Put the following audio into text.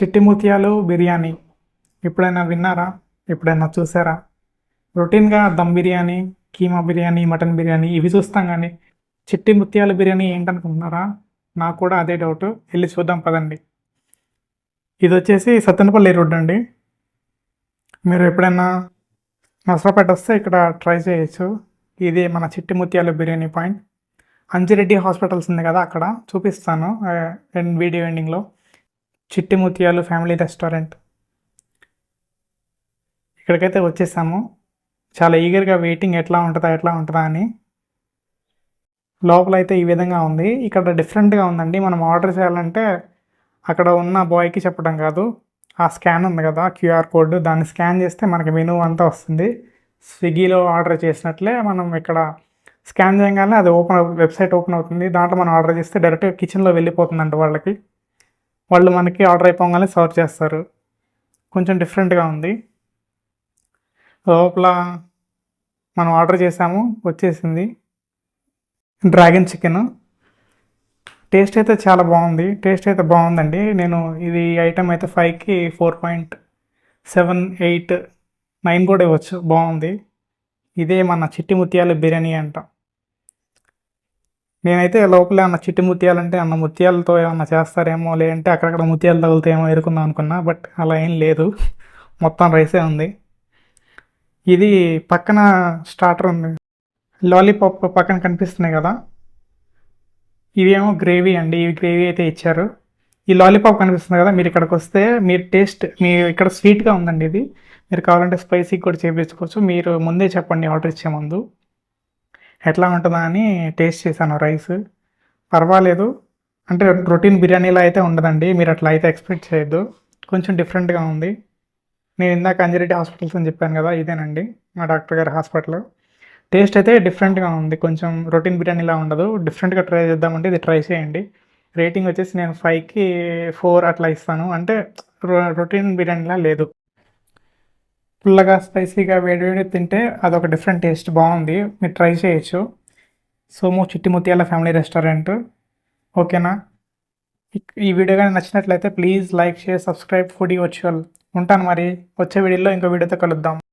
చిట్టి ముత్యాలు బిర్యానీ ఎప్పుడైనా విన్నారా? ఎప్పుడైనా చూసారా? రొటీన్‌గా దమ్ బిర్యానీ, కీమా బిర్యానీ, మటన్ బిర్యానీ ఇవి చూస్తాం గానీ, చిట్టి ముత్యాల బిర్యానీ ఏంటనుకుంటున్నారా? నాకు కూడా అదే డౌటు. ఎళ్లి చూద్దాం పదండి. ఇదొచ్చేసి సత్తెనపల్లి రోడ్ అండి. మీరు ఎప్పుడైనా నసరాపేట వస్తే ఇక్కడ ట్రై చేయొచ్చు. ఇది మన చిట్టి ముత్యాల బిర్యానీ పాయింట్. అంజిరెడ్డి హాస్పిటల్స్ ఉంది కదా! అక్కడ చూపిస్తాను వీడియో ఎండింగ్‌లో. చిట్టి ముత్యాలు ఫ్యామిలీ రెస్టారెంట్. ఇక్కడికైతే వచ్చేసాము. చాలా ఈగర్‌గా వెయిటింగ్ ఎట్లా ఉంటదా అని. లోపలైతే ఈ విధంగా ఉంది. ఇక్కడ డిఫరెంట్‌గా ఉందండి. మనం ఆర్డర్ చేయాలంటే అక్కడ ఉన్న బాయ్‌కి చెప్పడం కాదు. ఆ స్కాన్ ఉంది కదా! క్యూఆర్ కోడ్ దాన్ని స్కాన్ చేస్తే మనకి మెనూ అంతా వస్తుంది. స్విగ్గీలో ఆర్డర్ చేసినట్లే మనం ఇక్కడ స్కాన్ చేయంగానే అది వెబ్‌సైట్ ఓపెన్ అవుతుంది. దాంట్లో మనం ఆర్డర్ చేస్తే డైరెక్ట్‌గా కిచెన్‌లో వెళ్ళిపోతుందంట వాళ్ళకి. వాళ్ళు మనకి ఆర్డర్ అయిపోగానే సర్వ్ చేస్తారు. కొంచెం డిఫరెంట్‌గా ఉంది. లోపల మనం ఆర్డర్ చేసాము. వచ్చేసింది. Dragon chicken. టేస్ట్ అయితే చాలా బాగుంది. టేస్ట్ అయితే బాగుందండి. నేను ఇది ఐటెం అయితే 5కి 4.7, 9 కూడా ఇవ్వచ్చు. బాగుంది. ఇదే మన చిట్టి ముత్యాల బిర్యానీ అంట. నేనైతే లోపల ఏమన్నా చిట్టి ముత్యాలంటే అన్న ముత్యాలతో ఏమన్నా చేస్తారేమో, లేదంటే అక్కడక్కడ ముత్యాలు తగులుతాయేమో ఎరుకుందాం అనుకున్నా. బట్ అలా ఏం లేదు. మొత్తం రైసే ఉంది. ఇది పక్కన స్టార్టర్ ఉంది. లాలీపాప్ పక్కన కనిపిస్తున్నాయి కదా! ఇవేమో గ్రేవీ అండి. ఇవి గ్రేవీ అయితే ఇచ్చారు. ఈ లాలీపాప్ కనిపిస్తుంది కదా! మీరు ఇక్కడికి వస్తే మీరు ఇక్కడ స్వీట్‌గా ఉందండి ఇది. మీరు కావాలంటే స్పైసీ కూడా చేపించుకోవచ్చు. మీరు ముందే చెప్పండి ఆర్డర్ ఇచ్చే ముందు. ఎట్లా ఉంటదా అని టేస్ట్ చేశాను రైస్. పర్వాలేదు. అంటే రొటీన్ బిర్యానీలా అయితే ఉండదండి. మీరు అట్లా అయితే ఎక్స్‌పెక్ట్ చేయొద్దు. కొంచెం డిఫరెంట్‌గా ఉంది. నేను ఇందాక అంజిరెడ్డి హాస్పిటల్స్ అని చెప్పాను కదా! ఇదేనండి మా డాక్టర్ గారి హాస్పిటల్. టేస్ట్ అయితే డిఫరెంట్‌గా ఉంది. కొంచెం రొటీన్ బిర్యానీలా ఉండదు. డిఫరెంట్‌గా ట్రై చేద్దామంటే ఇది ట్రై చేయండి. రేటింగ్ వచ్చేసి నేను 5కి 4 అట్లా ఇస్తాను. అంటే రొటీన్ బిర్యానీలా లేదు. పుల్లగా, స్పైసీగా వేడి వేడిగా తింటే అదొక డిఫరెంట్ టేస్ట్ బాగుంది. మీరు ట్రై చేయొచ్చు. సోము చిట్టి ముత్యాల ఫ్యామిలీ రెస్టారెంట్. ఓకేనా? ఈ వీడియో గాని నచ్చినట్లయితే please like, share, subscribe foodie virtual. ఉంటాను మరి. వచ్చే వీడియోలో ఇంకో వీడియోతో కలుద్దాం.